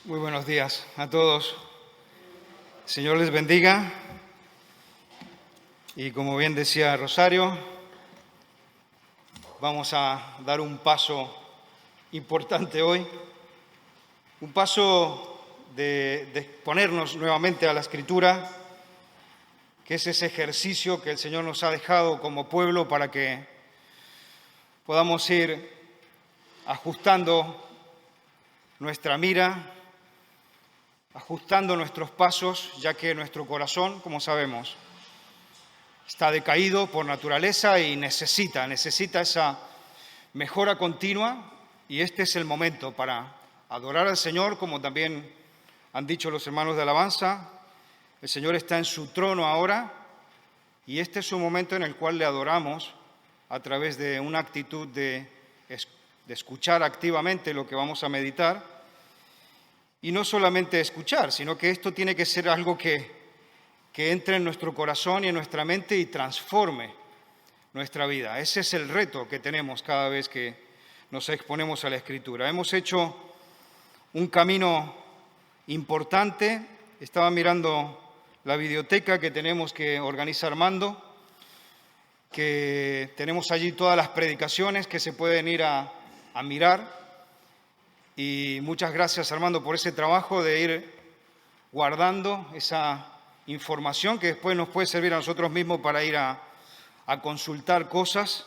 Muy buenos días a todos. El Señor les bendiga. Y como bien decía Rosario, vamos a dar un paso importante hoy. Un paso de exponernos nuevamente a la Escritura, que es ese ejercicio que el Señor nos ha dejado como pueblo para que podamos ir ajustando nuestra mira, ajustando nuestros pasos, ya que nuestro corazón, como sabemos, está decaído por naturaleza y necesita esa mejora continua, y este es el momento para adorar al Señor, como también han dicho los hermanos de alabanza. El Señor está en su trono ahora, y este es un momento en el cual le adoramos a través de una actitud de escuchar activamente lo que vamos a meditar. Y no solamente escuchar, sino que esto tiene que ser algo que entre en nuestro corazón y en nuestra mente y transforme nuestra vida. Ese es el reto que tenemos cada vez que nos exponemos a la Escritura. Hemos hecho un camino importante. Estaba mirando la videoteca que tenemos que organiza Armando, que tenemos allí todas las predicaciones que se pueden ir a mirar. Y muchas gracias, Armando, por ese trabajo de ir guardando esa información que después nos puede servir a nosotros mismos para ir a consultar cosas.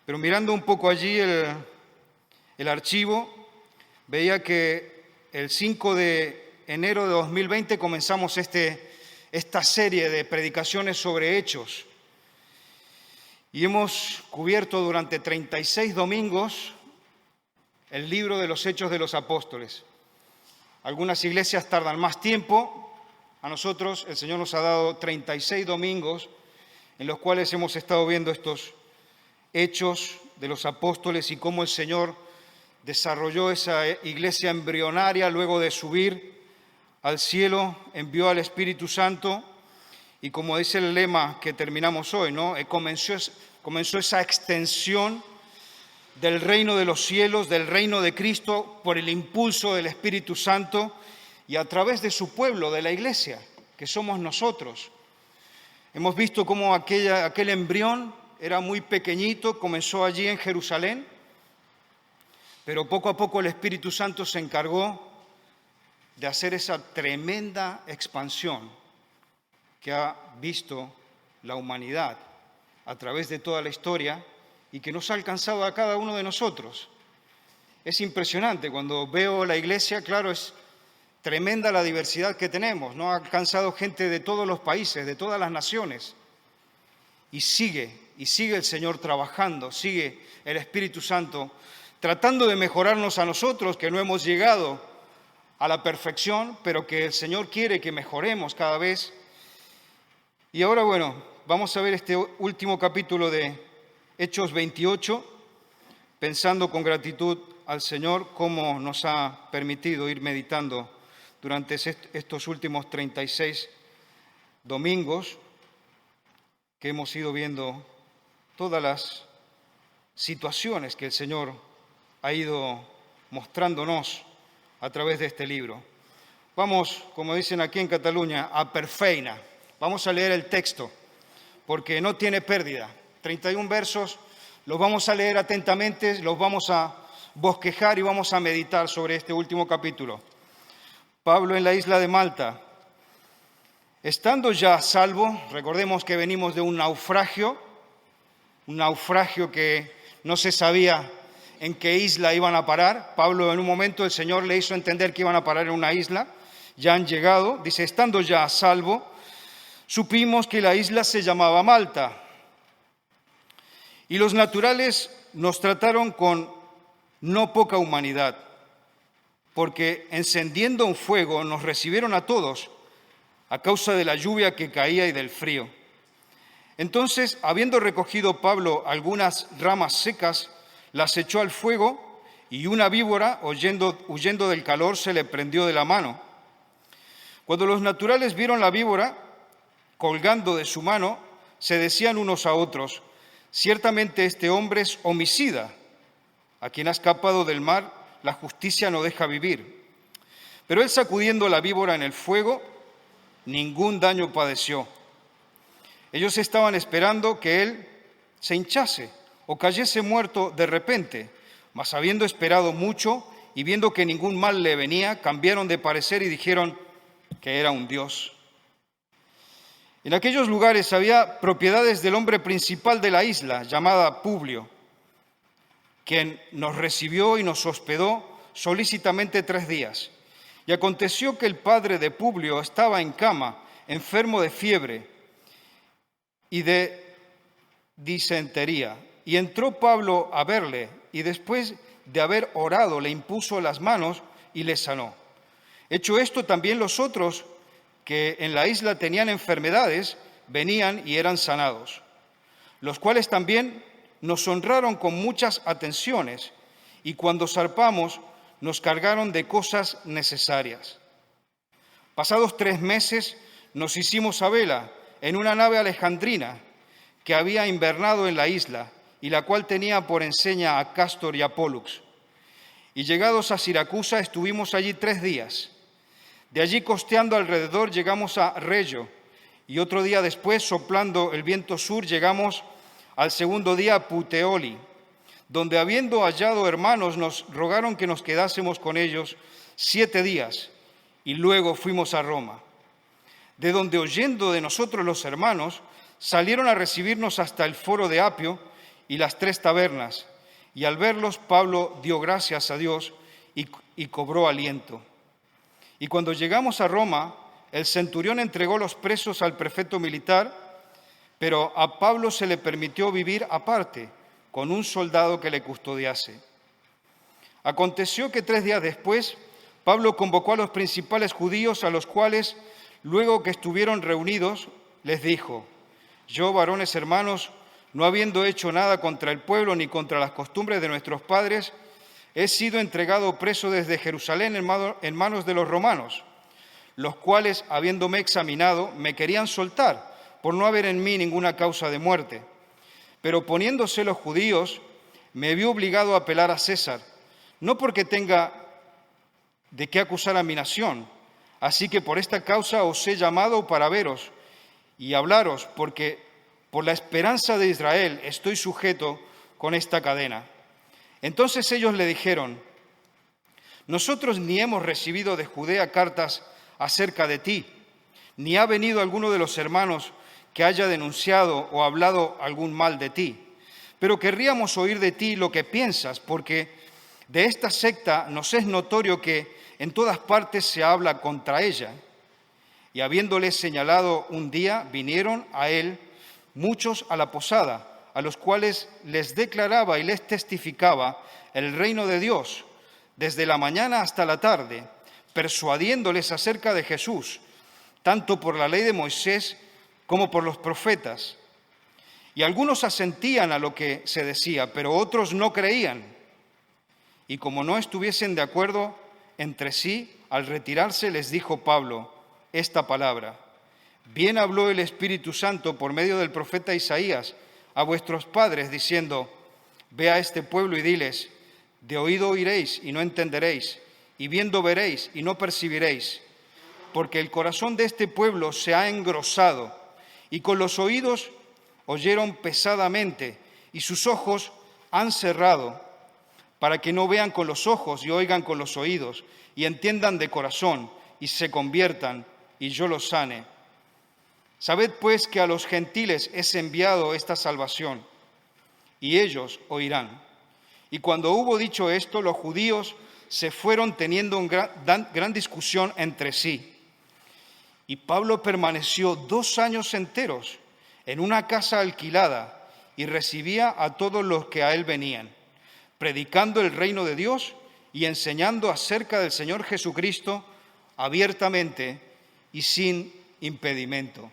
Pero mirando un poco allí el archivo, veía que el 5 de enero de 2020 comenzamos esta serie de predicaciones sobre Hechos. Y hemos cubierto durante 36 domingos el libro de los Hechos de los Apóstoles. Algunas iglesias tardan más tiempo. A nosotros el Señor nos ha dado 36 domingos en los cuales hemos estado viendo estos Hechos de los Apóstoles y cómo el Señor desarrolló esa iglesia embrionaria luego de subir al cielo, envió al Espíritu Santo y, como dice el lema que terminamos hoy, ¿no? Comenzó esa extensión del reino de los cielos, del reino de Cristo, por el impulso del Espíritu Santo y a través de su pueblo, de la iglesia, que somos nosotros. Hemos visto cómo aquel embrión era muy pequeñito, comenzó allí en Jerusalén, pero poco a poco el Espíritu Santo se encargó de hacer esa tremenda expansión que ha visto la humanidad a través de toda la historia y que nos ha alcanzado a cada uno de nosotros. Es impresionante cuando veo la iglesia, claro, es tremenda la diversidad que tenemos, ¿no? Ha alcanzado gente de todos los países, de todas las naciones, y sigue el Señor trabajando, sigue el Espíritu Santo tratando de mejorarnos a nosotros, que no hemos llegado a la perfección, pero que el Señor quiere que mejoremos cada vez. Y ahora, bueno, vamos a ver este último capítulo de Hechos 28, pensando con gratitud al Señor cómo nos ha permitido ir meditando durante estos últimos 36 domingos que hemos ido viendo todas las situaciones que el Señor ha ido mostrándonos a través de este libro. Vamos, como dicen aquí en Cataluña, a per feina. Vamos a leer el texto, porque no tiene pérdida. 31 versos, los vamos a leer atentamente, los vamos a bosquejar y vamos a meditar sobre este último capítulo. Pablo en la isla de Malta. Estando ya a salvo, recordemos que venimos de un naufragio que no se sabía en qué isla iban a parar. Pablo, en un momento el Señor le hizo entender que iban a parar en una isla, ya han llegado, dice, estando ya a salvo, supimos que la isla se llamaba Malta. Y los naturales nos trataron con no poca humanidad, porque encendiendo un fuego nos recibieron a todos a causa de la lluvia que caía y del frío. Entonces, habiendo recogido Pablo algunas ramas secas, las echó al fuego y una víbora, huyendo del calor, se le prendió de la mano. Cuando los naturales vieron la víbora colgando de su mano, se decían unos a otros, ciertamente este hombre es homicida, a quien ha escapado del mar, la justicia no deja vivir. Pero él, sacudiendo la víbora en el fuego, ningún daño padeció. Ellos estaban esperando que él se hinchase o cayese muerto de repente, mas habiendo esperado mucho y viendo que ningún mal le venía, cambiaron de parecer y dijeron que era un dios. En aquellos lugares había propiedades del hombre principal de la isla, llamada Publio, quien nos recibió y nos hospedó solícitamente 3 días. Y aconteció que el padre de Publio estaba en cama, enfermo de fiebre y de disentería. Y entró Pablo a verle, y después de haber orado, le impuso las manos y le sanó. Hecho esto, también los otros que en la isla tenían enfermedades, venían y eran sanados, los cuales también nos honraron con muchas atenciones, y cuando zarpamos nos cargaron de cosas necesarias. Pasados 3 meses nos hicimos a vela en una nave alejandrina que había invernado en la isla, y la cual tenía por enseña a Cástor y a Pólux. Y llegados a Siracusa estuvimos allí 3 días. De allí, costeando alrededor, llegamos a Regio, y otro día después, soplando el viento sur, llegamos al segundo día a Puteoli, donde, habiendo hallado hermanos, nos rogaron que nos quedásemos con ellos 7 días, y luego fuimos a Roma, de donde, oyendo de nosotros los hermanos, salieron a recibirnos hasta el foro de Apio y las 3 tabernas, y al verlos Pablo dio gracias a Dios y cobró aliento. Y cuando llegamos a Roma, el centurión entregó los presos al prefecto militar, pero a Pablo se le permitió vivir aparte, con un soldado que le custodiase. Aconteció que 3 días después, Pablo convocó a los principales judíos, a los cuales, luego que estuvieron reunidos, les dijo: yo, varones hermanos, no habiendo hecho nada contra el pueblo ni contra las costumbres de nuestros padres, he sido entregado preso desde Jerusalén en manos de los romanos, los cuales, habiéndome examinado, me querían soltar, por no haber en mí ninguna causa de muerte. Pero poniéndose los judíos, me vi obligado a apelar a César, no porque tenga de qué acusar a mi nación, así que por esta causa os he llamado para veros y hablaros, porque por la esperanza de Israel estoy sujeto con esta cadena. Entonces ellos le dijeron: nosotros ni hemos recibido de Judea cartas acerca de ti, ni ha venido alguno de los hermanos que haya denunciado o hablado algún mal de ti. Pero querríamos oír de ti lo que piensas, porque de esta secta nos es notorio que en todas partes se habla contra ella. Y habiéndoles señalado un día, vinieron a él muchos a la posada, a los cuales les declaraba y les testificaba el reino de Dios, desde la mañana hasta la tarde, persuadiéndoles acerca de Jesús, tanto por la ley de Moisés como por los profetas. Y algunos asentían a lo que se decía, pero otros no creían. Y como no estuviesen de acuerdo entre sí, al retirarse les dijo Pablo esta palabra: bien habló el Espíritu Santo por medio del profeta Isaías a vuestros padres, diciendo: ve a este pueblo y diles, de oído oiréis y no entenderéis, y viendo veréis y no percibiréis, porque el corazón de este pueblo se ha engrosado, y con los oídos oyeron pesadamente, y sus ojos han cerrado, para que no vean con los ojos y oigan con los oídos, y entiendan de corazón, y se conviertan, y yo los sane. Sabed pues que a los gentiles es enviado esta salvación, y ellos oirán. Y cuando hubo dicho esto, los judíos se fueron teniendo una gran discusión entre sí. Y Pablo permaneció 2 años enteros en una casa alquilada y recibía a todos los que a él venían, predicando el reino de Dios y enseñando acerca del Señor Jesucristo abiertamente y sin impedimento.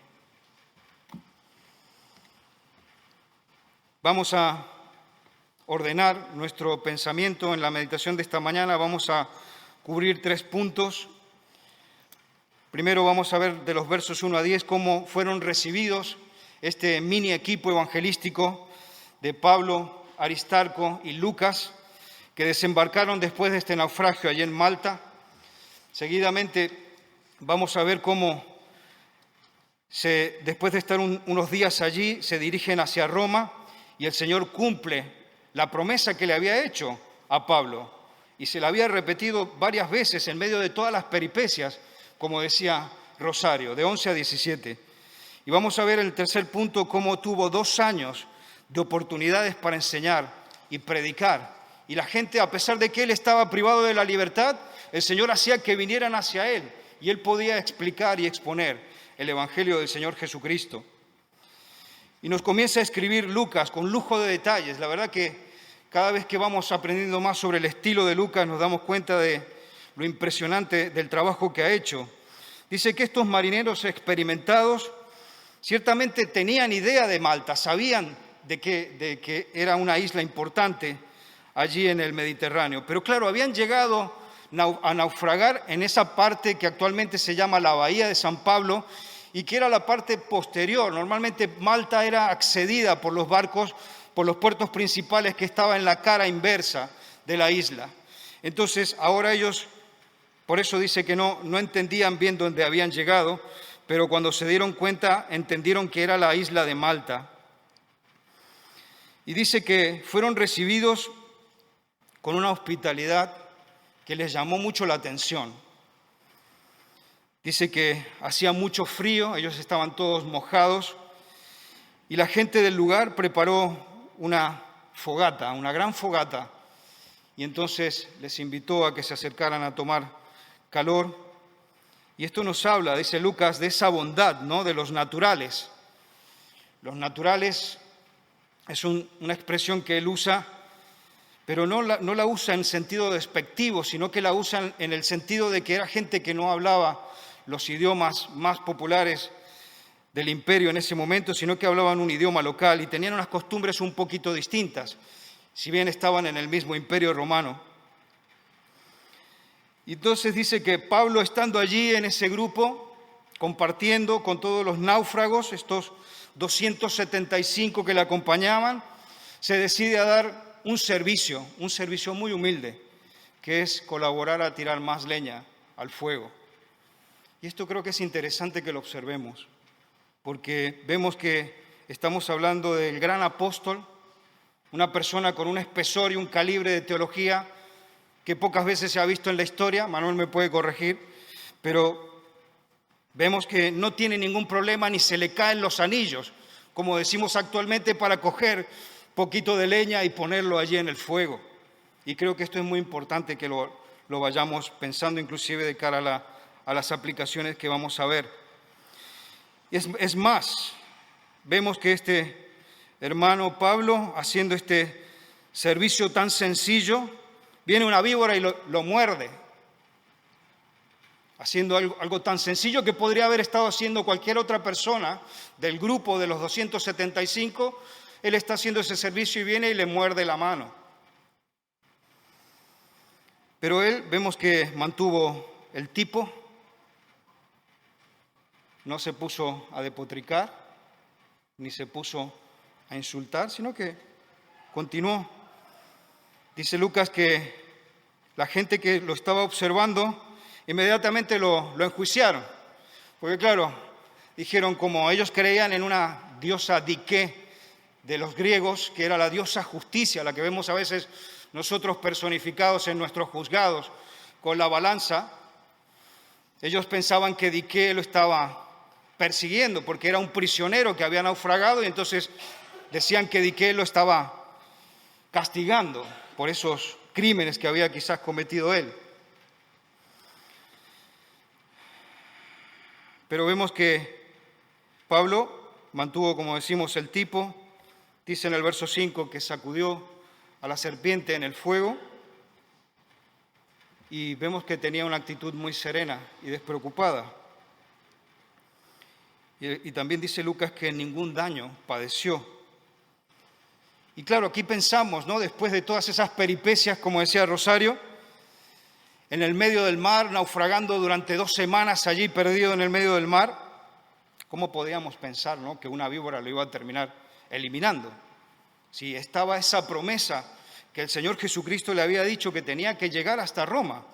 Vamos a ordenar nuestro pensamiento en la meditación de esta mañana. Vamos a cubrir 3 puntos. Primero vamos a ver de los versos 1 a 10 cómo fueron recibidos este mini equipo evangelístico de Pablo, Aristarco y Lucas, que desembarcaron después de este naufragio allí en Malta. Seguidamente vamos a ver cómo después de estar unos días allí, se dirigen hacia Roma y el Señor cumple la promesa que le había hecho a Pablo. Y se la había repetido varias veces en medio de todas las peripecias, como decía Rosario, de 11 a 17. Y vamos a ver el tercer punto, cómo tuvo 2 años de oportunidades para enseñar y predicar. Y la gente, a pesar de que él estaba privado de la libertad, el Señor hacía que vinieran hacia él y él podía explicar y exponer el Evangelio del Señor Jesucristo. Y nos comienza a escribir Lucas con lujo de detalles. La verdad que cada vez que vamos aprendiendo más sobre el estilo de Lucas nos damos cuenta de lo impresionante del trabajo que ha hecho. Dice que estos marineros experimentados ciertamente tenían idea de Malta, sabían de que era una isla importante allí en el Mediterráneo. Pero claro, habían llegado a naufragar en esa parte que actualmente se llama la Bahía de San Pablo y que era la parte posterior. Normalmente Malta era accedida por los barcos, por los puertos principales que estaban en la cara inversa de la isla. Entonces, ahora ellos, por eso dice que no entendían bien dónde habían llegado, pero cuando se dieron cuenta, entendieron que era la isla de Malta. Y dice que fueron recibidos con una hospitalidad que les llamó mucho la atención. Dice que hacía mucho frío, ellos estaban todos mojados, y la gente del lugar preparó una fogata, una gran fogata, y entonces les invitó a que se acercaran a tomar calor. Y esto nos habla, dice Lucas, de esa bondad, ¿no?, de los naturales. Los naturales es una expresión que él usa, pero no la usa en sentido despectivo, sino que la usa en el sentido de que era gente que no hablaba los idiomas más populares del imperio en ese momento, sino que hablaban un idioma local y tenían unas costumbres un poquito distintas, si bien estaban en el mismo imperio romano. Y entonces dice que Pablo, estando allí en ese grupo, compartiendo con todos los náufragos, estos 275 que le acompañaban, se decide a dar un servicio muy humilde, que es colaborar a tirar más leña al fuego. Y esto creo que es interesante que lo observemos, porque vemos que estamos hablando del gran apóstol, una persona con un espesor y un calibre de teología que pocas veces se ha visto en la historia. Manuel me puede corregir, pero vemos que no tiene ningún problema ni se le caen los anillos, como decimos actualmente, para coger poquito de leña y ponerlo allí en el fuego. Y creo que esto es muy importante que lo vayamos pensando, inclusive de cara a las aplicaciones que vamos a ver. Es más, vemos que este hermano Pablo, haciendo este servicio tan sencillo, viene una víbora y lo muerde, haciendo algo tan sencillo que podría haber estado haciendo cualquier otra persona del grupo de los 275, él está haciendo ese servicio y viene y le muerde la mano. Pero él, vemos que mantuvo el tipo, no se puso a despotricar, ni se puso a insultar, sino que continuó. Dice Lucas que la gente que lo estaba observando inmediatamente lo enjuiciaron, porque claro, dijeron, como ellos creían en una diosa Dike de los griegos, que era la diosa justicia, la que vemos a veces nosotros personificados en nuestros juzgados con la balanza, ellos pensaban que Dike lo estaba persiguiendo porque era un prisionero que había naufragado y entonces decían que Dike lo estaba castigando por esos crímenes que había quizás cometido él. Pero vemos que Pablo mantuvo, como decimos, el tipo. Dice en el verso 5 que sacudió a la serpiente en el fuego y vemos que tenía una actitud muy serena y despreocupada. Y también dice Lucas que ningún daño padeció. Y claro, aquí pensamos, ¿no?, después de todas esas peripecias, como decía Rosario, en el medio del mar, naufragando durante 2 semanas allí perdido en el medio del mar, ¿cómo podíamos pensar, ¿no?, que una víbora lo iba a terminar eliminando? Si estaba esa promesa que el Señor Jesucristo le había dicho que tenía que llegar hasta Roma.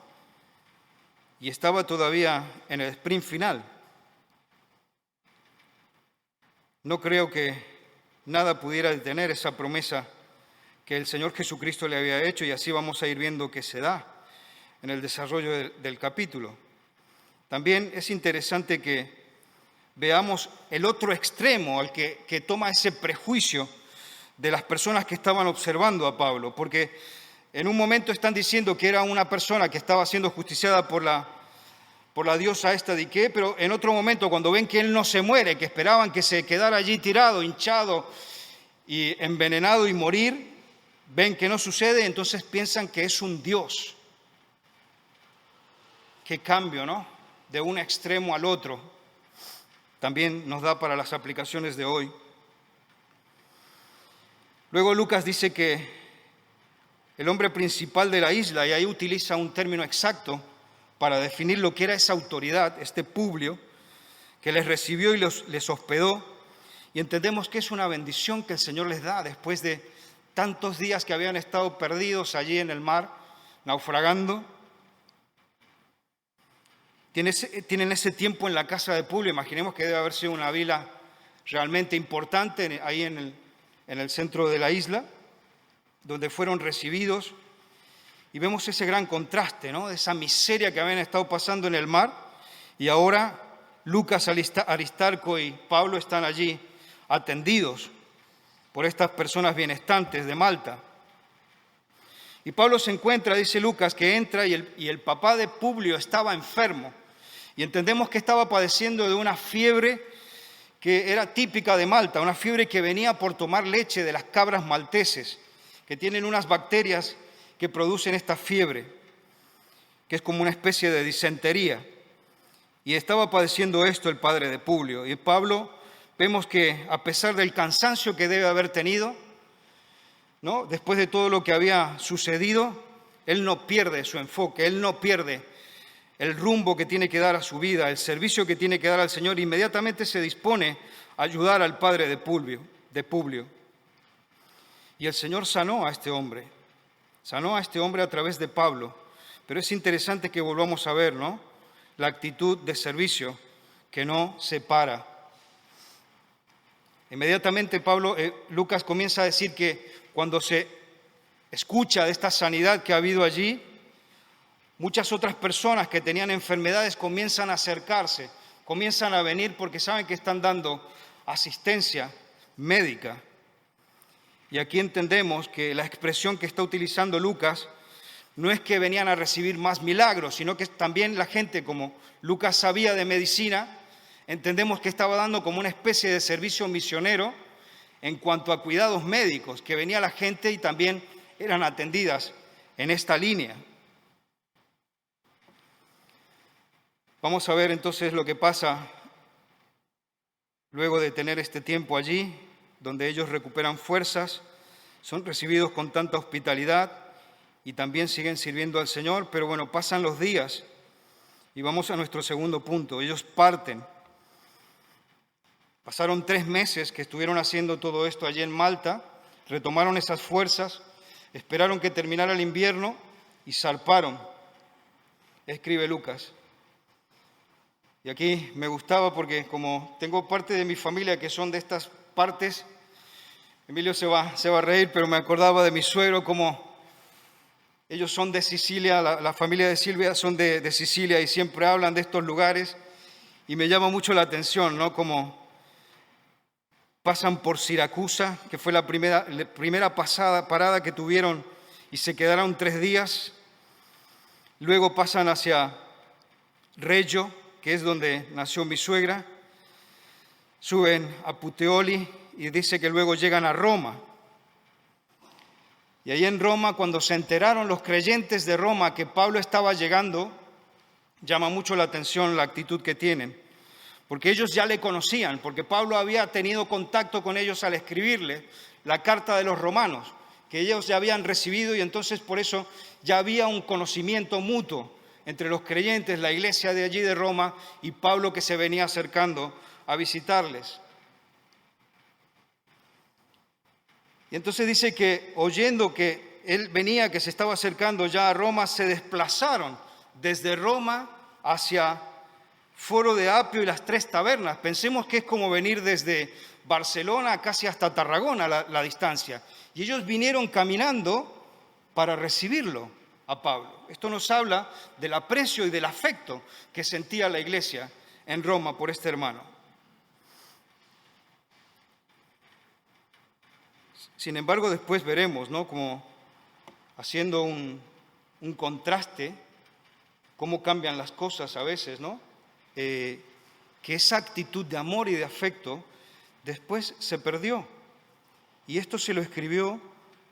y estaba todavía en el sprint final. No creo que nada pudiera detener esa promesa que el Señor Jesucristo le había hecho, y así vamos a ir viendo que se da en el desarrollo del capítulo. También es interesante que veamos el otro extremo al que toma ese prejuicio de las personas que estaban observando a Pablo, porque en un momento están diciendo que era una persona que estaba siendo justiciada por la diosa esta Dike, pero en otro momento, cuando ven que él no se muere, que esperaban que se quedara allí tirado, hinchado y envenenado y morir, ven que no sucede, entonces piensan que es un dios. Qué cambio, ¿no? De un extremo al otro. También nos da para las aplicaciones de hoy. Luego Lucas dice que el hombre principal de la isla, y ahí utiliza un término exacto para definir lo que era esa autoridad, este Publio, que les recibió y les hospedó, y entendemos que es una bendición que el Señor les da después de tantos días que habían estado perdidos allí en el mar, naufragando. Tienen ese tiempo en la casa de Publio. Imaginemos que debe haber sido una vila realmente importante ahí en el centro de la isla, donde fueron recibidos. Y vemos ese gran contraste, ¿no? De esa miseria que habían estado pasando en el mar. Y ahora Lucas, Aristarco y Pablo están allí atendidos por estas personas bienestantes de Malta. Y Pablo se encuentra, dice Lucas, que entra y el papá de Publio estaba enfermo. Y entendemos que estaba padeciendo de una fiebre que era típica de Malta, una fiebre que venía por tomar leche de las cabras malteses, que tienen unas bacterias que producen esta fiebre, que es como una especie de disentería. Y estaba padeciendo esto el padre de Publio. Y Pablo, vemos que a pesar del cansancio que debe haber tenido, ¿no? Después de todo lo que había sucedido, él no pierde su enfoque, él no pierde el rumbo que tiene que dar a su vida, el servicio que tiene que dar al Señor. Inmediatamente se dispone a ayudar al padre de Publio. Y el Señor sanó a este hombre a través de Pablo. Pero es interesante que volvamos a ver, ¿no? La actitud de servicio que no se para. Inmediatamente Lucas comienza a decir que cuando se escucha de esta sanidad que ha habido allí, muchas otras personas que tenían enfermedades comienzan a acercarse, comienzan a venir porque saben que están dando asistencia médica. Y aquí entendemos que la expresión que está utilizando Lucas no es que venían a recibir más milagros, sino que también la gente, como Lucas sabía de medicina, entendemos que estaba dando como una especie de servicio misionero en cuanto a cuidados médicos, que venía la gente y también eran atendidas en esta línea. Vamos a ver entonces lo que pasa luego de tener este tiempo allí, donde ellos recuperan fuerzas, son recibidos con tanta hospitalidad y también siguen sirviendo al Señor. Pero bueno, pasan los días y vamos a nuestro segundo punto. Ellos parten. Pasaron 3 meses que estuvieron haciendo todo esto allí en Malta, retomaron esas fuerzas, esperaron que terminara el invierno y zarparon, escribe Lucas. Y aquí me gustaba porque como tengo parte de mi familia que son de estas partes, Emilio se va a reír, pero me acordaba de mi suegro, como ellos son de Sicilia, la familia de Silvia son de Sicilia y siempre hablan de estos lugares y me llama mucho la atención, ¿no? Como pasan por Siracusa, que fue la primera parada que tuvieron y se quedaron 3 días. Luego pasan hacia Reggio, que es donde nació mi suegra. Suben a Puteoli y dice que luego llegan a Roma. Y ahí en Roma, cuando se enteraron los creyentes de Roma que Pablo estaba llegando, llama mucho la atención la actitud que tienen. Porque ellos ya le conocían, porque Pablo había tenido contacto con ellos al escribirle la carta de los romanos, que ellos ya habían recibido, y entonces por eso ya había un conocimiento mutuo entre los creyentes, la iglesia de allí de Roma y Pablo, que se venía acercando a visitarles. Y entonces dice que oyendo que él venía, que se estaba acercando ya a Roma, se desplazaron desde Roma hacia Foro de Apio y las Tres Tabernas. Pensemos que es como venir desde Barcelona casi hasta Tarragona la distancia. Y ellos vinieron caminando para recibirlo a Pablo. Esto nos habla del aprecio y del afecto que sentía la iglesia en Roma por este hermano. Sin embargo, después veremos, ¿no?, como haciendo un contraste, cómo cambian las cosas a veces, ¿no? Que esa actitud de amor y de afecto después se perdió. Y esto se lo escribió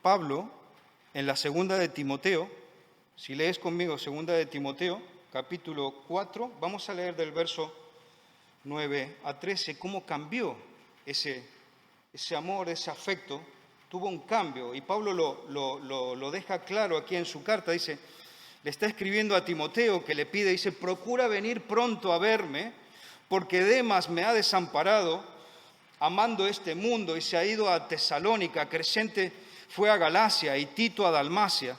Pablo en la segunda de Timoteo. Si lees conmigo segunda de Timoteo, capítulo 4, vamos a leer del verso 9 a 13, cómo cambió ese amor, ese afecto, tuvo un cambio. Y Pablo lo deja claro aquí en su carta, dice, le está escribiendo a Timoteo que le pide, dice, procura venir pronto a verme, porque Demas me ha desamparado, amando este mundo, y se ha ido a Tesalónica, Crescente fue a Galacia y Tito a Dalmacia.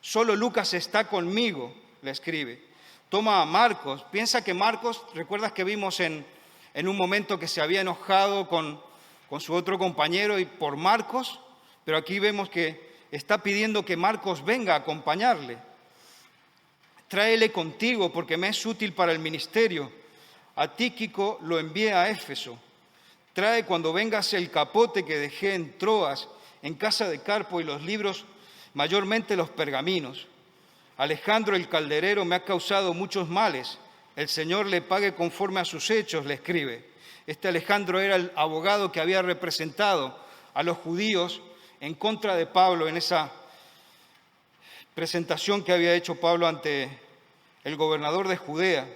Solo Lucas está conmigo, le escribe. Toma a Marcos, piensa que Marcos, recuerdas que vimos en un momento que se había enojado con su otro compañero y por Marcos, pero aquí vemos que está pidiendo que Marcos venga a acompañarle. Tráele contigo porque me es útil para el ministerio. A Tíquico lo envié a Éfeso. Trae cuando vengas el capote que dejé en Troas, en casa de Carpo, y los libros, mayormente los pergaminos. Alejandro el calderero me ha causado muchos males. El Señor le pague conforme a sus hechos, le escribe. Este Alejandro era el abogado que había representado a los judíos en contra de Pablo en esa presentación que había hecho Pablo ante el gobernador de Judea.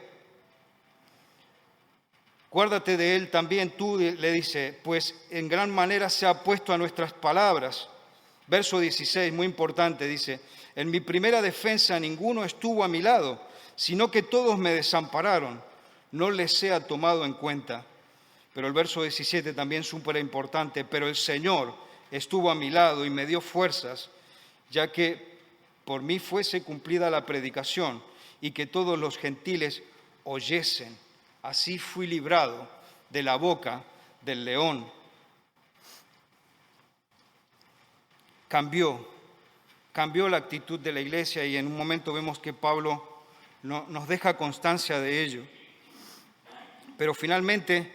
Guárdate de él también tú, le dice, pues en gran manera se ha puesto a nuestras palabras. Verso 16, muy importante, dice, en mi primera defensa ninguno estuvo a mi lado, sino que todos me desampararon, no les sea tomado en cuenta. Pero el verso 17 también es súper importante, pero el Señor estuvo a mi lado y me dio fuerzas, ya que por mí fuese cumplida la predicación y que todos los gentiles oyesen. Así fui librado de la boca del león. Cambió la actitud de la iglesia y en un momento vemos que Pablo nos deja constancia de ello. Pero finalmente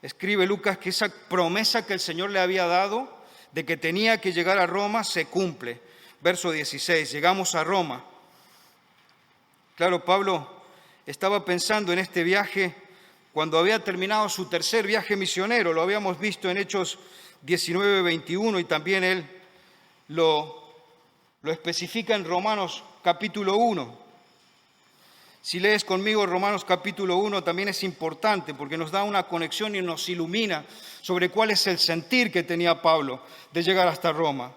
escribe Lucas que esa promesa que el Señor le había dado de que tenía que llegar a Roma se cumple. Verso 16, llegamos a Roma. Claro, Pablo estaba pensando en este viaje cuando había terminado su tercer viaje misionero. Lo habíamos visto en Hechos 19, 21 y también él lo especifica en Romanos capítulo 1. Si lees conmigo Romanos capítulo 1 también es importante porque nos da una conexión y nos ilumina sobre cuál es el sentir que tenía Pablo de llegar hasta Roma.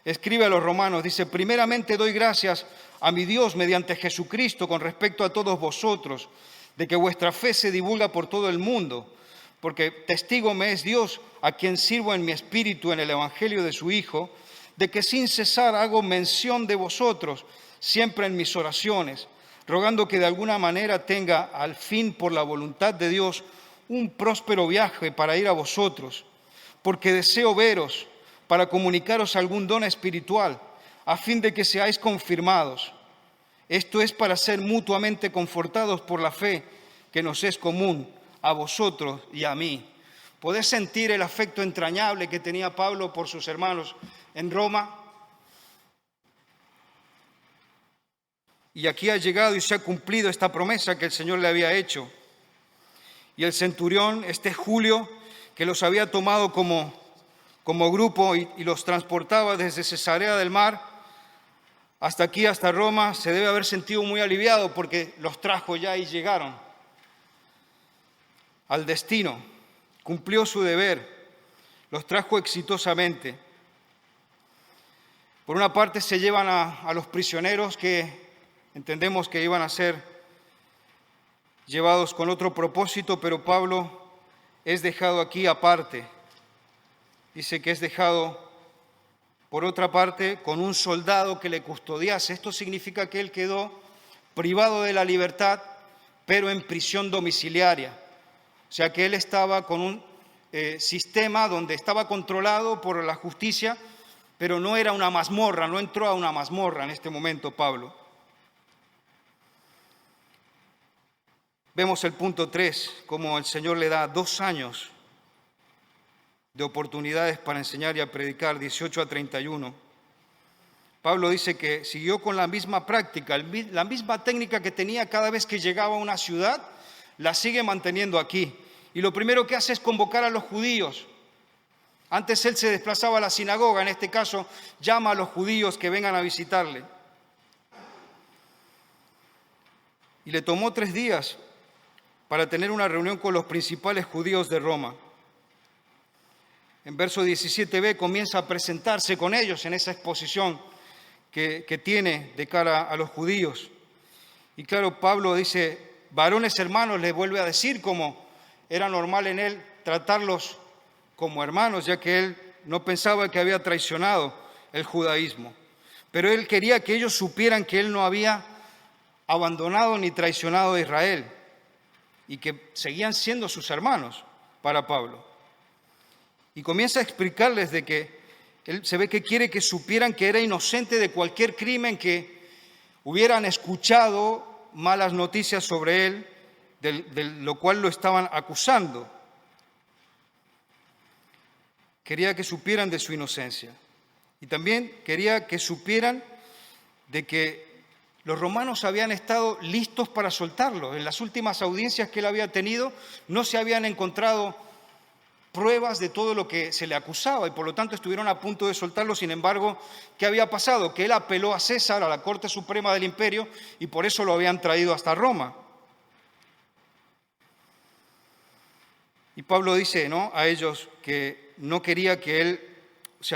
Escribe a los romanos, dice, primeramente doy gracias a mi Dios mediante Jesucristo con respecto a todos vosotros, de que vuestra fe se divulga por todo el mundo, porque testigo me es Dios, a quien sirvo en mi espíritu en el evangelio de su Hijo, de que sin cesar hago mención de vosotros siempre en mis oraciones, rogando que de alguna manera tenga al fin por la voluntad de Dios un próspero viaje para ir a vosotros, porque deseo veros para comunicaros algún don espiritual, a fin de que seáis confirmados. Esto es para ser mutuamente confortados por la fe que nos es común a vosotros y a mí. ¿Podés sentir el afecto entrañable que tenía Pablo por sus hermanos en Roma? Y aquí ha llegado y se ha cumplido esta promesa que el Señor le había hecho. Y el centurión, este Julio, que los había tomado como grupo y los transportaba desde Cesarea del Mar hasta aquí, hasta Roma, se debe haber sentido muy aliviado porque los trajo ya y llegaron al destino. Cumplió su deber, los trajo exitosamente. Por una parte se llevan a los prisioneros que entendemos que iban a ser llevados con otro propósito, pero Pablo es dejado aquí aparte. Dice que es dejado, por otra parte, con un soldado que le custodiase. Esto significa que él quedó privado de la libertad, pero en prisión domiciliaria. O sea que él estaba con un sistema donde estaba controlado por la justicia, pero no era una mazmorra, no entró a una mazmorra en este momento Pablo. Vemos el punto 3, como el Señor le da 2 años de oportunidades para enseñar y a predicar, 18 a 31. Pablo dice que siguió con la misma práctica, la misma técnica que tenía cada vez que llegaba a una ciudad, la sigue manteniendo aquí. Y lo primero que hace es convocar a los judíos. Antes él se desplazaba a la sinagoga, en este caso llama a los judíos que vengan a visitarle. Y le tomó 3 días para tener una reunión con los principales judíos de Roma. En verso 17b comienza a presentarse con ellos en esa exposición que tiene de cara a los judíos. Y claro, Pablo dice, varones hermanos, les vuelve a decir como era normal en él tratarlos como hermanos, ya que él no pensaba que había traicionado el judaísmo. Pero él quería que ellos supieran que él no había abandonado ni traicionado a Israel y que seguían siendo sus hermanos para Pablo. Y comienza a explicarles de que él se ve que quiere que supieran que era inocente de cualquier crimen, que hubieran escuchado malas noticias sobre él, de lo cual lo estaban acusando. Quería que supieran de su inocencia. Y también quería que supieran de que los romanos habían estado listos para soltarlo. En las últimas audiencias que él había tenido, no se habían encontrado pruebas de todo lo que se le acusaba y por lo tanto estuvieron a punto de soltarlo. Sin embargo, ¿qué había pasado? Que él apeló a César, a la Corte Suprema del Imperio, y por eso lo habían traído hasta Roma. Y Pablo dice, ¿no?, a ellos que no quería que él,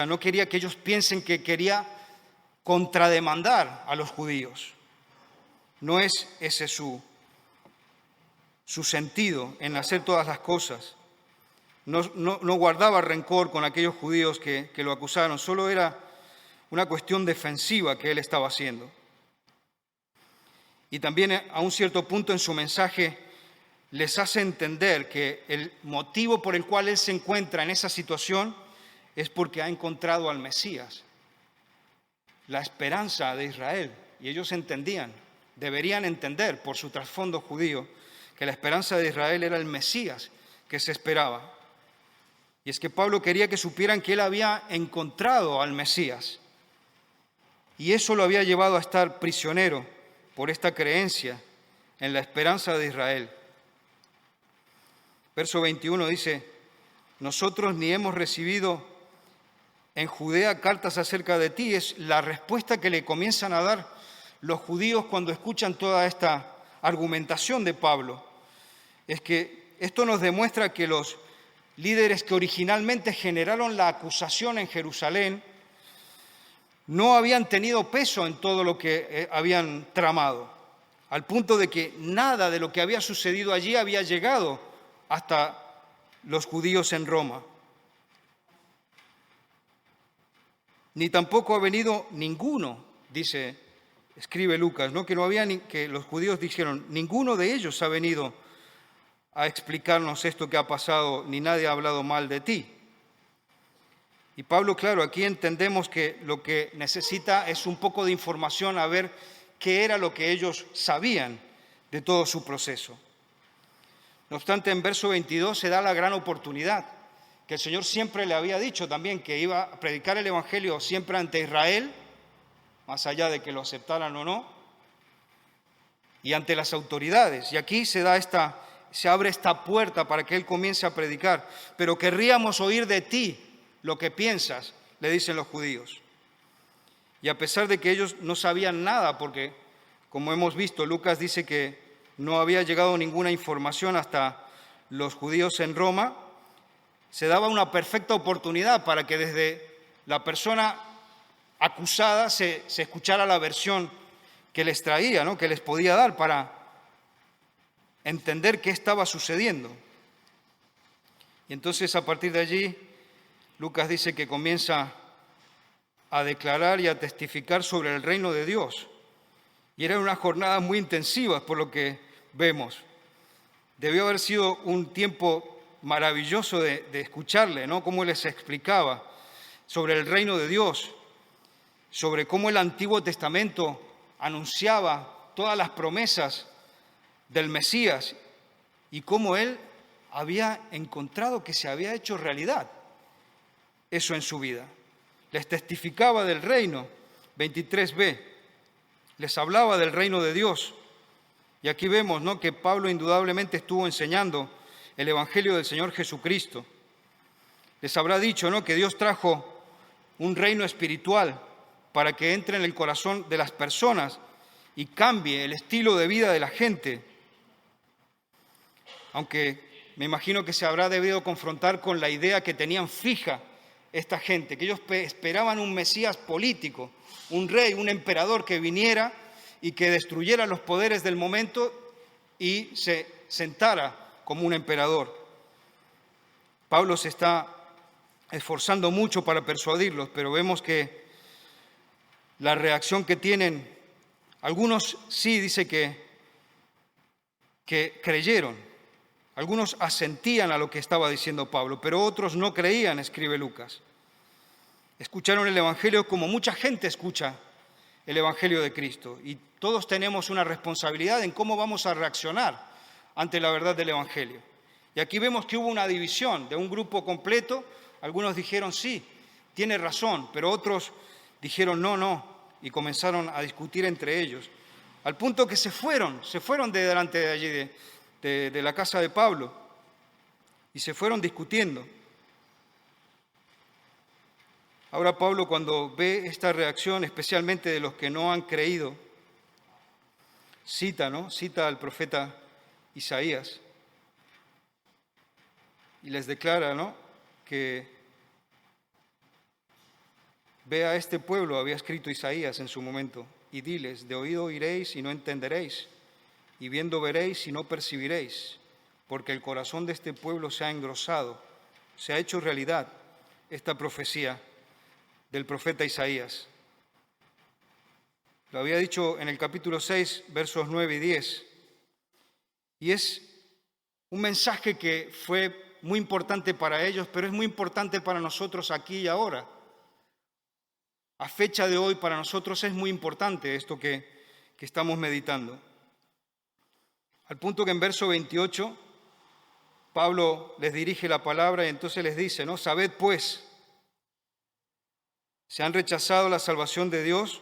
no quería que ellos piensen que quería contrademandar a los judíos. No es ese su sentido en hacer todas las cosas. No guardaba rencor con aquellos judíos que lo acusaron, solo era una cuestión defensiva que él estaba haciendo. Y también a un cierto punto en su mensaje les hace entender que el motivo por el cual él se encuentra en esa situación es porque ha encontrado al Mesías, la esperanza de Israel. Y ellos entendían, deberían entender por su trasfondo judío, que la esperanza de Israel era el Mesías que se esperaba. Y es que Pablo quería que supieran que él había encontrado al Mesías. Y eso lo había llevado a estar prisionero por esta creencia en la esperanza de Israel. Verso 21 dice, nosotros ni hemos recibido en Judea cartas acerca de ti. Es la respuesta que le comienzan a dar los judíos cuando escuchan toda esta argumentación de Pablo. Es que esto nos demuestra que los líderes que originalmente generaron la acusación en Jerusalén no habían tenido peso en todo lo que habían tramado, al punto de que nada de lo que había sucedido allí había llegado hasta los judíos en Roma. Ni tampoco ha venido ninguno, escribe Lucas, ¿no? Que los judíos dijeron, ninguno de ellos ha venido a explicarnos esto que ha pasado, ni nadie ha hablado mal de ti. Y Pablo, claro, aquí entendemos que lo que necesita es un poco de información a ver qué era lo que ellos sabían de todo su proceso. No obstante, en verso 22 se da la gran oportunidad, que el Señor siempre le había dicho también que iba a predicar el Evangelio siempre ante Israel, más allá de que lo aceptaran o no, y ante las autoridades. Y aquí se abre esta puerta para que Él comience a predicar. Pero querríamos oír de ti lo que piensas, le dicen los judíos. Y a pesar de que ellos no sabían nada, porque como hemos visto, Lucas dice que no había llegado ninguna información hasta los judíos en Roma, se daba una perfecta oportunidad para que desde la persona acusada se escuchara la versión que les traía, ¿no?, que les podía dar para entender qué estaba sucediendo. Y entonces a partir de allí, Lucas dice que comienza a declarar y a testificar sobre el reino de Dios. Y eran unas jornadas muy intensivas, por lo que vemos. Debió haber sido un tiempo maravilloso de escucharle, ¿no? Cómo les explicaba sobre el reino de Dios, sobre cómo el Antiguo Testamento anunciaba todas las promesas del Mesías y cómo él había encontrado que se había hecho realidad eso en su vida. Les testificaba del reino, 23b, les hablaba del reino de Dios. Y aquí vemos, ¿no?, que Pablo indudablemente estuvo enseñando el Evangelio del Señor Jesucristo. Les habrá dicho, ¿no?, que Dios trajo un reino espiritual para que entre en el corazón de las personas y cambie el estilo de vida de la gente. Aunque me imagino que se habrá debido confrontar con la idea que tenían fija esta gente, que ellos esperaban un Mesías político, un rey, un emperador que viniera y que destruyera los poderes del momento y se sentara como un emperador. Pablo se está esforzando mucho para persuadirlos, pero vemos que la reacción que tienen, algunos sí dice que creyeron, algunos asentían a lo que estaba diciendo Pablo, pero otros no creían, escribe Lucas. Escucharon el Evangelio como mucha gente escucha el Evangelio de Cristo, y todos tenemos una responsabilidad en cómo vamos a reaccionar ante la verdad del Evangelio. Y aquí vemos que hubo una división de un grupo completo. Algunos dijeron sí, tiene razón, pero otros dijeron no, y comenzaron a discutir entre ellos, al punto que se fueron de delante de allí, de la casa de Pablo, y se fueron discutiendo. Ahora Pablo, cuando ve esta reacción, especialmente de los que no han creído, cita al profeta Isaías y les declara, que ve a este pueblo, había escrito Isaías en su momento, y diles: de oído oiréis y no entenderéis, y viendo veréis y no percibiréis, porque el corazón de este pueblo se ha engrosado, se ha hecho realidad esta profecía del profeta Isaías. Lo había dicho en el capítulo 6, versos 9 y 10. Y es un mensaje que fue muy importante para ellos, pero es muy importante para nosotros aquí y ahora. A fecha de hoy, para nosotros es muy importante esto que estamos meditando. Al punto que en verso 28, Pablo les dirige la palabra y entonces les dice, sabed pues, se han rechazado la salvación de Dios.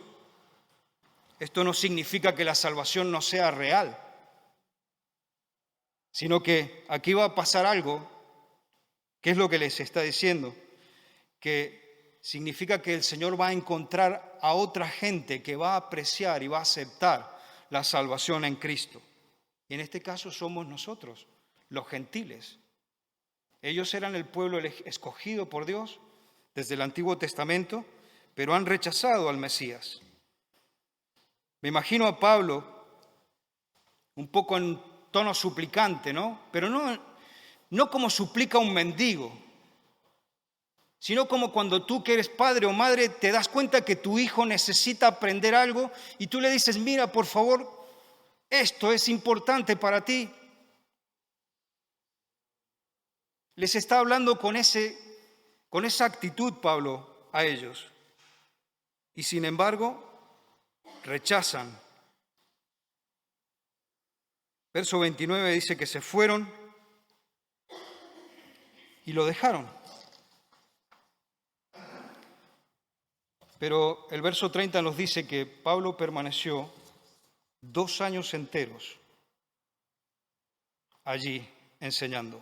Esto no significa que la salvación no sea real, sino que aquí va a pasar algo, que es lo que les está diciendo, que significa que el Señor va a encontrar a otra gente que va a apreciar y va a aceptar la salvación en Cristo. Y en este caso somos nosotros, los gentiles. Ellos eran el pueblo escogido por Dios desde el Antiguo Testamento, pero han rechazado al Mesías. Me imagino a Pablo un poco en tono suplicante, pero no como suplica un mendigo, sino como cuando tú, que eres padre o madre, te das cuenta que tu hijo necesita aprender algo y tú le dices: mira, por favor, esto es importante para ti. Les está hablando con esa actitud Pablo a ellos. Y sin embargo, rechazan. Verso 29 dice que se fueron y lo dejaron. Pero el verso 30 nos dice que Pablo permaneció 2 años enteros allí enseñando.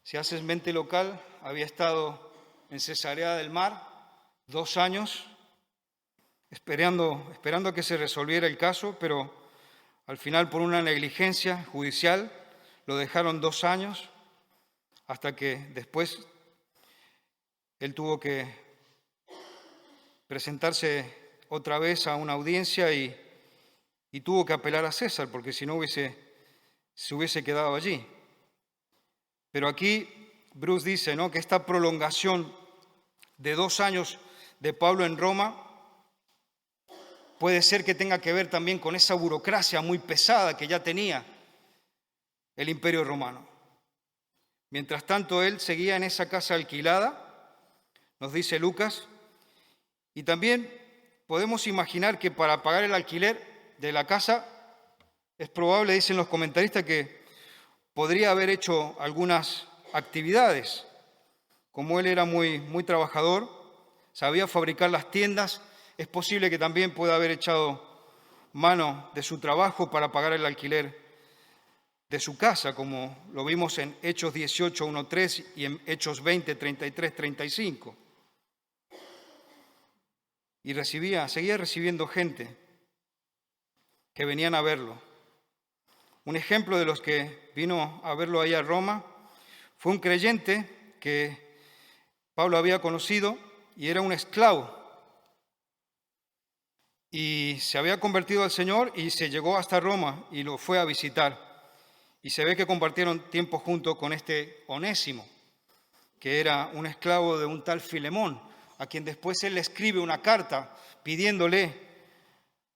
Si haces mente local, había estado en Cesarea del Mar 2 años esperando a que se resolviera el caso, pero al final, por una negligencia judicial, lo dejaron 2 años, hasta que después él tuvo que presentarse otra vez a una audiencia y tuvo que apelar a César, porque si no se hubiese quedado allí. Pero aquí Bruce dice, que esta prolongación de 2 años de Pablo en Roma Puede ser que tenga que ver también con esa burocracia muy pesada que ya tenía el Imperio Romano. Mientras tanto, él seguía en esa casa alquilada, nos dice Lucas, y también podemos imaginar que para pagar el alquiler de la casa, es probable, dicen los comentaristas, que podría haber hecho algunas actividades. Como él era muy trabajador, sabía fabricar las tiendas, es posible que también pueda haber echado mano de su trabajo para pagar el alquiler de su casa, como lo vimos en Hechos 18, 1, 3 y en Hechos 20, 33, 35. Y seguía recibiendo gente que venían a verlo. Un ejemplo de los que vino a verlo allá a Roma fue un creyente que Pablo había conocido y era un esclavo. Y se había convertido al Señor y se llegó hasta Roma y lo fue a visitar. Y se ve que compartieron tiempo junto con este Onésimo, que era un esclavo de un tal Filemón, a quien después él le escribe una carta pidiéndole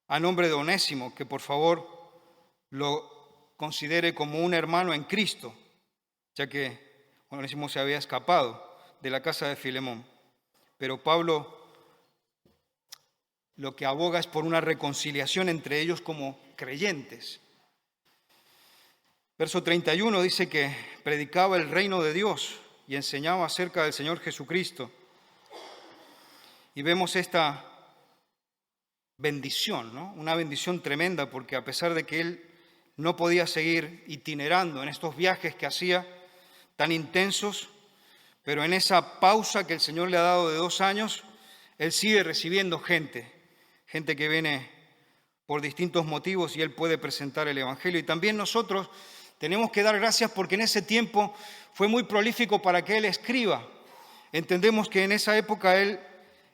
a nombre de Onésimo que por favor lo considere como un hermano en Cristo, ya que Onésimo se había escapado de la casa de Filemón. Pero Pablo lo que aboga es por una reconciliación entre ellos como creyentes. Verso 31 dice que predicaba el reino de Dios y enseñaba acerca del Señor Jesucristo. Y vemos esta bendición, ¿no? Una bendición tremenda, porque a pesar de que él no podía seguir itinerando en estos viajes que hacía tan intensos, pero en esa pausa que el Señor le ha dado de 2 años, él sigue recibiendo gente que viene por distintos motivos y él puede presentar el Evangelio. Y también nosotros tenemos que dar gracias porque en ese tiempo fue muy prolífico para que él escriba. Entendemos que en esa época él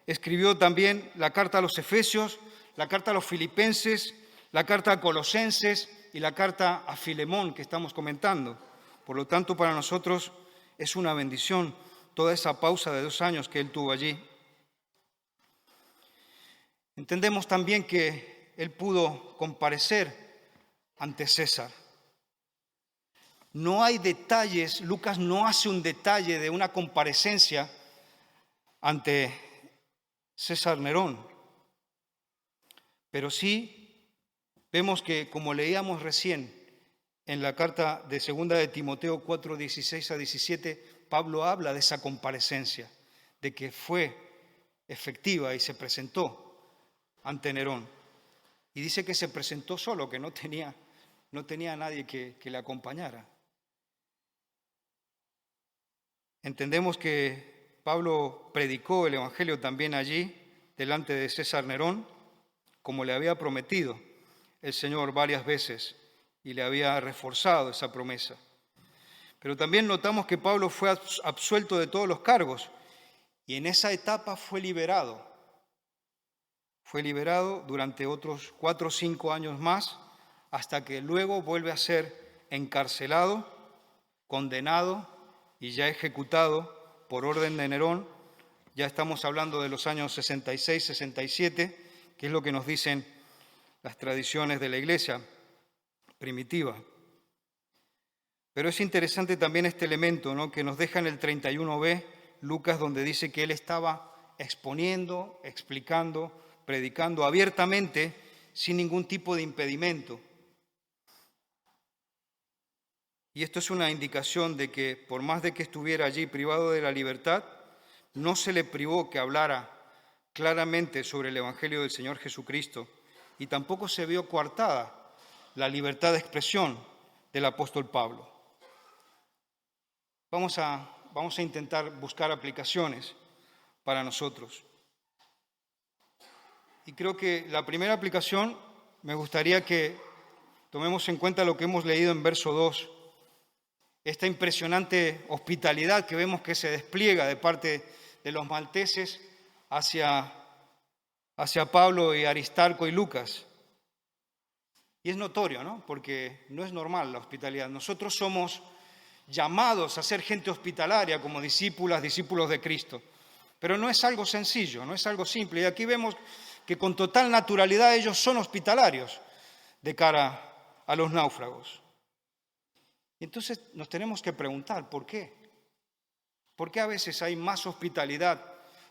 escribió también la carta a los Efesios, la carta a los Filipenses, la carta a Colosenses y la carta a Filemón que estamos comentando. Por lo tanto, para nosotros es una bendición toda esa pausa de 2 años que él tuvo allí. Entendemos también que él pudo comparecer ante César. No hay detalles, Lucas no hace un detalle de una comparecencia ante César Nerón, pero sí vemos que, como leíamos recién en la carta de 2 de Timoteo 4, 16 a 17, Pablo habla de esa comparecencia, de que fue efectiva y se presentó ante Nerón. Y dice que se presentó solo, que no tenía a nadie que le acompañara. Entendemos que Pablo predicó el Evangelio también allí, delante de César Nerón, como le había prometido el Señor varias veces y le había reforzado esa promesa. Pero también notamos que Pablo fue absuelto de todos los cargos y en esa etapa fue liberado. Fue liberado durante otros 4 o 5 años más, hasta que luego vuelve a ser encarcelado, condenado y ya ejecutado por orden de Nerón. Ya estamos hablando de los años 66, 67, que es lo que nos dicen las tradiciones de la iglesia primitiva. Pero es interesante también este elemento, ¿no?, que nos deja en el 31b, Lucas, donde dice que él estaba exponiendo, explicando, predicando abiertamente, sin ningún tipo de impedimento. Y esto es una indicación de que, por más de que estuviera allí privado de la libertad, no se le privó que hablara claramente sobre el Evangelio del Señor Jesucristo, y tampoco se vio coartada la libertad de expresión del apóstol Pablo. Vamos a intentar buscar aplicaciones para nosotros. Y creo que la primera aplicación, me gustaría que tomemos en cuenta lo que hemos leído en verso 2, esta impresionante hospitalidad que vemos que se despliega de parte de los malteses hacia Pablo y Aristarco y Lucas. Y es notorio, ¿no?, porque no es normal la hospitalidad. Nosotros somos llamados a ser gente hospitalaria como discípulos de Cristo. Pero no es algo sencillo, no es algo simple. Y aquí vemos que con total naturalidad ellos son hospitalarios de cara a los náufragos. Y entonces nos tenemos que preguntar, ¿por qué? ¿Por qué a veces hay más hospitalidad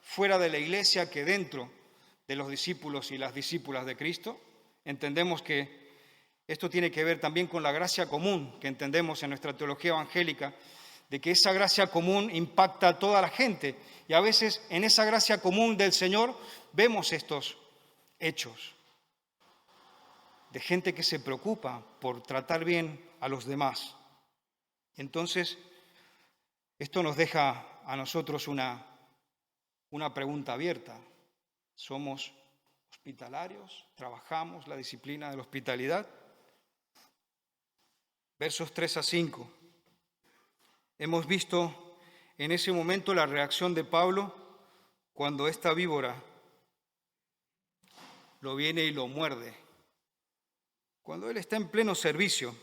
fuera de la iglesia que dentro de los discípulos y las discípulas de Cristo? Entendemos que esto tiene que ver también con la gracia común que entendemos en nuestra teología evangélica, de que esa gracia común impacta a toda la gente. Y a veces en esa gracia común del Señor vemos estos hechos de gente que se preocupa por tratar bien a los demás. Entonces, esto nos deja a nosotros una pregunta abierta. ¿Somos hospitalarios? ¿Trabajamos la disciplina de la hospitalidad? Versos 3 a 5. Hemos visto en ese momento la reacción de Pablo cuando esta víbora lo viene y lo muerde. Cuando él está en pleno servicio,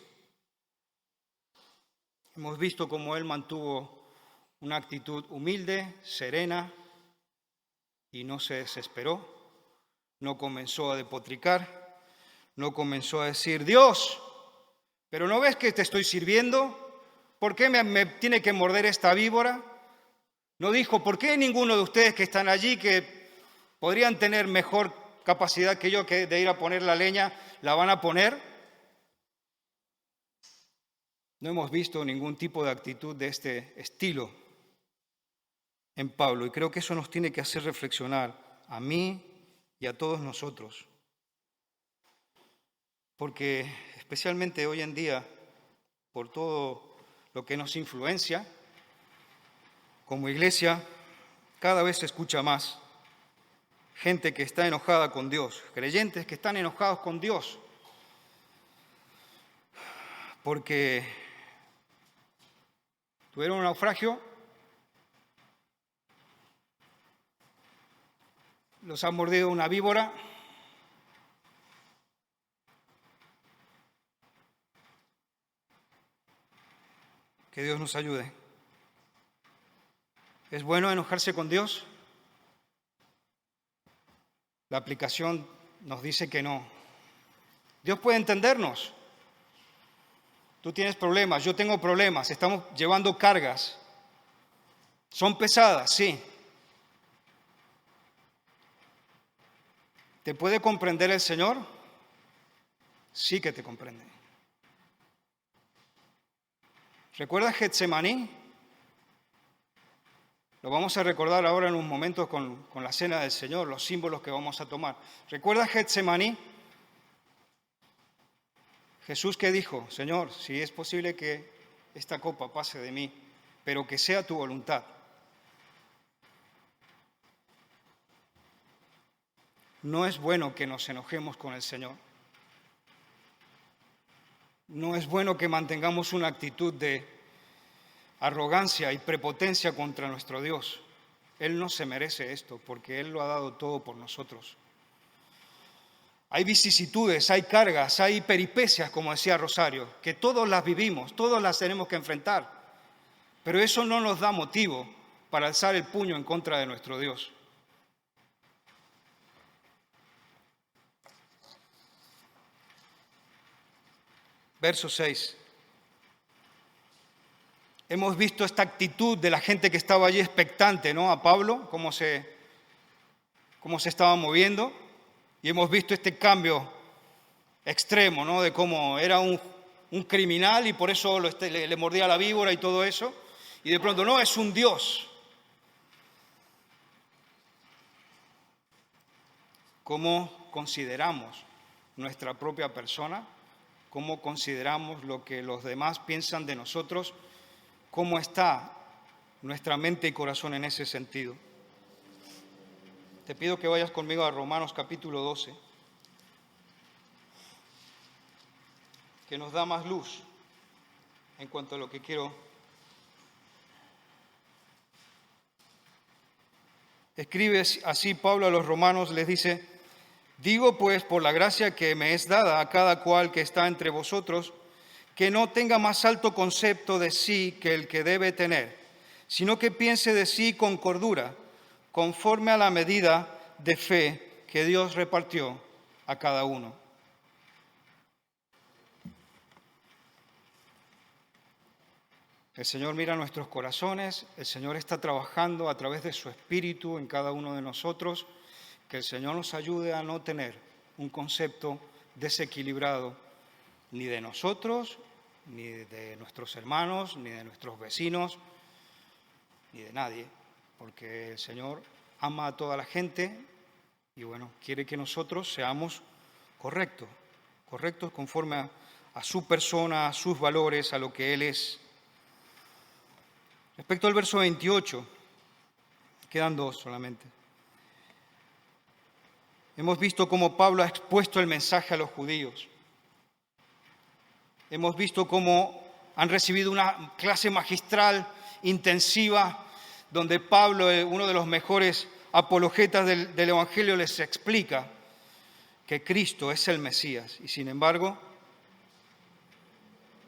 hemos visto cómo él mantuvo una actitud humilde, serena, y no se desesperó, no comenzó a despotricar, no comenzó a decir, Dios, ¿pero no ves que te estoy sirviendo? ¿Por qué me tiene que morder esta víbora? No dijo, ¿por qué ninguno de ustedes que están allí, que podrían tener mejor capacidad que yo de ir a poner la leña, la van a poner? No hemos visto ningún tipo de actitud de este estilo en Pablo, y creo que eso nos tiene que hacer reflexionar a mí y a todos nosotros. Porque especialmente hoy en día, por todo lo que nos influencia, como iglesia, cada vez se escucha más gente que está enojada con Dios, creyentes que están enojados con Dios, porque tuvieron un naufragio, los ha mordido una víbora, que Dios nos ayude. ¿Es bueno enojarse con Dios? La aplicación nos dice que no. Dios puede entendernos. Tú tienes problemas, yo tengo problemas, estamos llevando cargas. Son pesadas, sí. ¿Te puede comprender el Señor? Sí que te comprende. ¿Recuerdas Getsemaní? Lo vamos a recordar ahora en un momento con la cena del Señor, los símbolos que vamos a tomar. ¿Recuerdas Getsemaní? Jesús, ¿qué dijo? Señor, si es posible que esta copa pase de mí, pero que sea tu voluntad. No es bueno que nos enojemos con el Señor. No es bueno que mantengamos una actitud de arrogancia y prepotencia contra nuestro Dios. Él no se merece esto porque Él lo ha dado todo por nosotros. Hay vicisitudes, hay cargas, hay peripecias, como decía Rosario, que todos las vivimos, todos las tenemos que enfrentar. Pero eso no nos da motivo para alzar el puño en contra de nuestro Dios. Verso 6. Hemos visto esta actitud de la gente que estaba allí expectante, ¿no? A Pablo, cómo se estaba moviendo. Y hemos visto este cambio extremo, ¿no? De cómo era un criminal y por eso le mordía la víbora y todo eso. Y de pronto, no, es un Dios. ¿Cómo consideramos nuestra propia persona? ¿Cómo consideramos lo que los demás piensan de nosotros? ¿Cómo está nuestra mente y corazón en ese sentido? Te pido que vayas conmigo a Romanos capítulo 12, que nos da más luz en cuanto a lo que quiero. Escribe así Pablo a los romanos, les dice: digo pues, por la gracia que me es dada a cada cual que está entre vosotros, que no tenga más alto concepto de sí que el que debe tener, sino que piense de sí con cordura, conforme a la medida de fe que Dios repartió a cada uno. El Señor mira nuestros corazones, el Señor está trabajando a través de su Espíritu en cada uno de nosotros, que el Señor nos ayude a no tener un concepto desequilibrado ni de nosotros, ni de nuestros hermanos, ni de nuestros vecinos, ni de nadie, porque el Señor ama a toda la gente y bueno, quiere que nosotros seamos correctos conforme a su persona, a sus valores, a lo que Él es. Respecto al verso 28, quedan dos solamente. Hemos visto cómo Pablo ha expuesto el mensaje a los judíos. Hemos visto cómo han recibido una clase magistral, intensiva, donde Pablo, uno de los mejores apologetas del Evangelio, les explica que Cristo es el Mesías. Y sin embargo,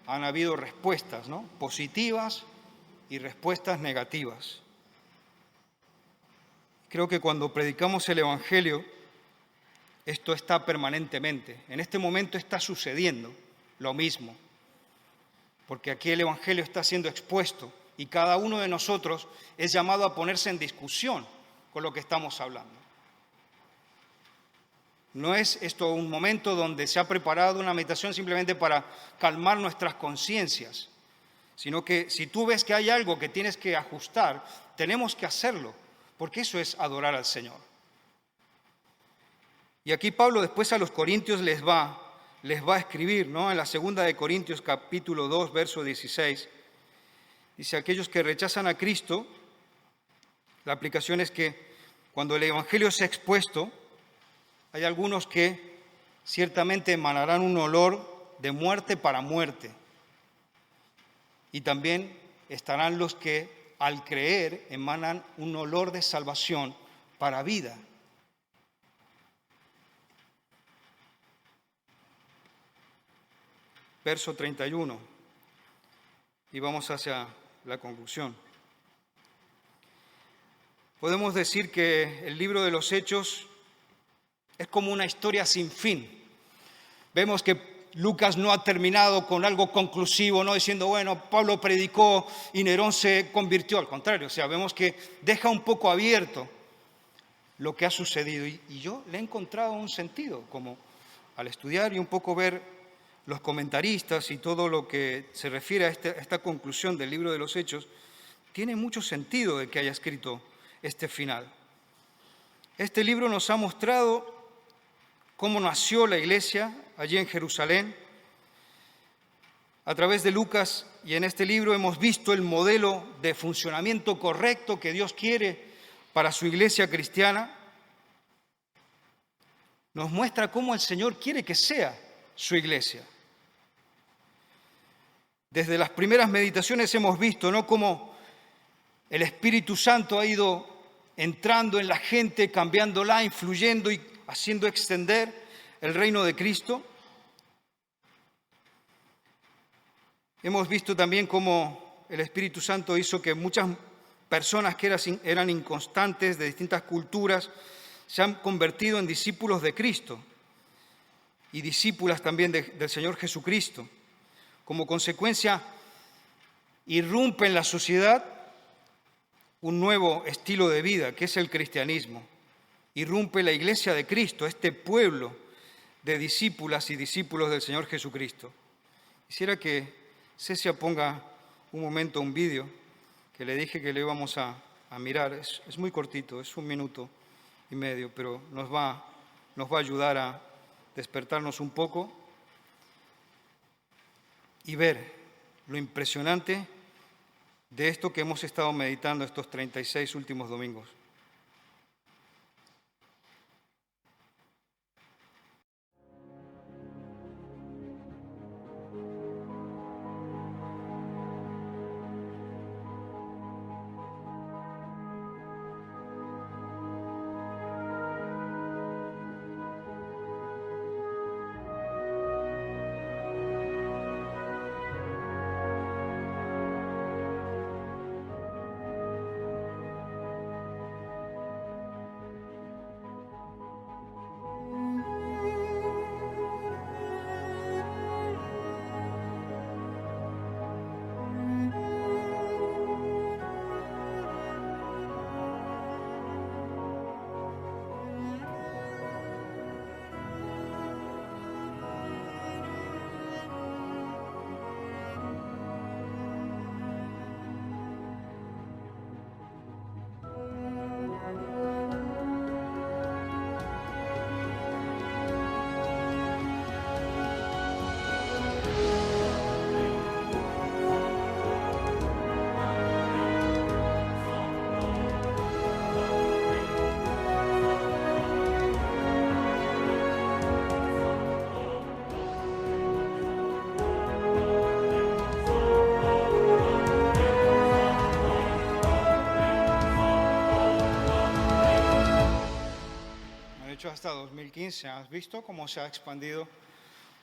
han habido respuestas, ¿no?, positivas y respuestas negativas. Creo que cuando predicamos el Evangelio, esto está permanentemente. En este momento está sucediendo lo mismo, porque aquí el Evangelio está siendo expuesto y cada uno de nosotros es llamado a ponerse en discusión con lo que estamos hablando. No es esto un momento donde se ha preparado una meditación simplemente para calmar nuestras conciencias, sino que si tú ves que hay algo que tienes que ajustar, tenemos que hacerlo, porque eso es adorar al Señor. Y aquí Pablo después a los corintios les va a escribir, ¿no? En la segunda de Corintios capítulo 2, verso 16, dice: aquellos que rechazan a Cristo, la aplicación es que cuando el Evangelio sea expuesto, hay algunos que ciertamente emanarán un olor de muerte para muerte. Y también estarán los que al creer emanan un olor de salvación para vida. Verso 31, y vamos hacia la conclusión. Podemos decir que el libro de los Hechos es como una historia sin fin. Vemos que Lucas no ha terminado con algo conclusivo, no diciendo, bueno, Pablo predicó y Nerón se convirtió. Al contrario, vemos que deja un poco abierto lo que ha sucedido. Y yo le he encontrado un sentido, como al estudiar y un poco ver los comentaristas y todo lo que se refiere a esta conclusión del libro de los Hechos, tiene mucho sentido de que haya escrito este final. Este libro nos ha mostrado cómo nació la iglesia allí en Jerusalén. A través de Lucas y en este libro hemos visto el modelo de funcionamiento correcto que Dios quiere para su iglesia cristiana. Nos muestra cómo el Señor quiere que sea su iglesia. Desde las primeras meditaciones hemos visto, ¿no?, cómo el Espíritu Santo ha ido entrando en la gente, cambiándola, influyendo y haciendo extender el reino de Cristo. Hemos visto también cómo el Espíritu Santo hizo que muchas personas que eran inconstantes de distintas culturas se han convertido en discípulos de Cristo y discípulas también del Señor Jesucristo. Como consecuencia, irrumpe en la sociedad un nuevo estilo de vida, que es el cristianismo. Irrumpe la iglesia de Cristo, este pueblo de discípulas y discípulos del Señor Jesucristo. Quisiera que Cecia ponga un momento un vídeo que le dije que le íbamos a mirar. Es muy cortito, es 1 minuto y medio, pero nos va a ayudar a despertarnos un poco y ver lo impresionante de esto que hemos estado meditando estos 36 últimos domingos. 2015, ¿has visto cómo se ha expandido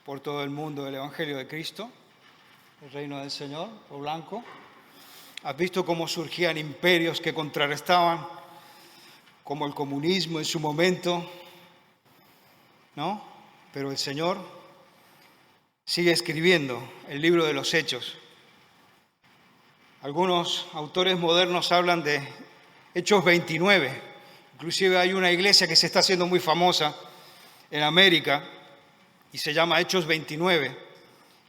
por todo el mundo el Evangelio de Cristo, el reino del Señor, lo blanco? ¿Has visto cómo surgían imperios que contrarrestaban, como el comunismo en su momento? ¿No? Pero el Señor sigue escribiendo el libro de los Hechos. Algunos autores modernos hablan de Hechos 29. Inclusive hay una iglesia que se está haciendo muy famosa en América y se llama Hechos 29.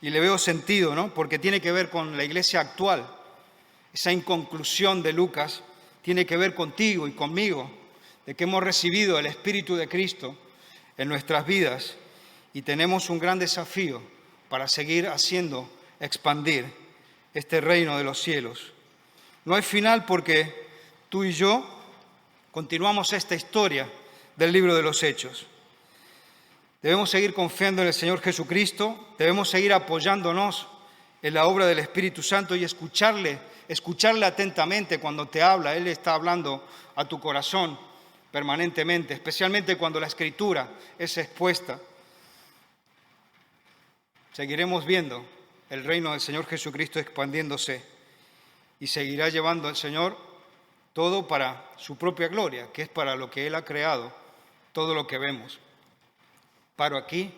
Y le veo sentido, ¿no? Porque tiene que ver con la iglesia actual. Esa inconclusión de Lucas tiene que ver contigo y conmigo, de que hemos recibido el Espíritu de Cristo en nuestras vidas y tenemos un gran desafío para seguir haciendo expandir este reino de los cielos. No hay final porque tú y yo continuamos esta historia del libro de los Hechos. Debemos seguir confiando en el Señor Jesucristo, debemos seguir apoyándonos en la obra del Espíritu Santo y escucharle atentamente cuando te habla. Él está hablando a tu corazón permanentemente, especialmente cuando la Escritura es expuesta. Seguiremos viendo el reino del Señor Jesucristo expandiéndose y seguirá llevando al Señor todo para su propia gloria, que es para lo que Él ha creado, todo lo que vemos. Paro aquí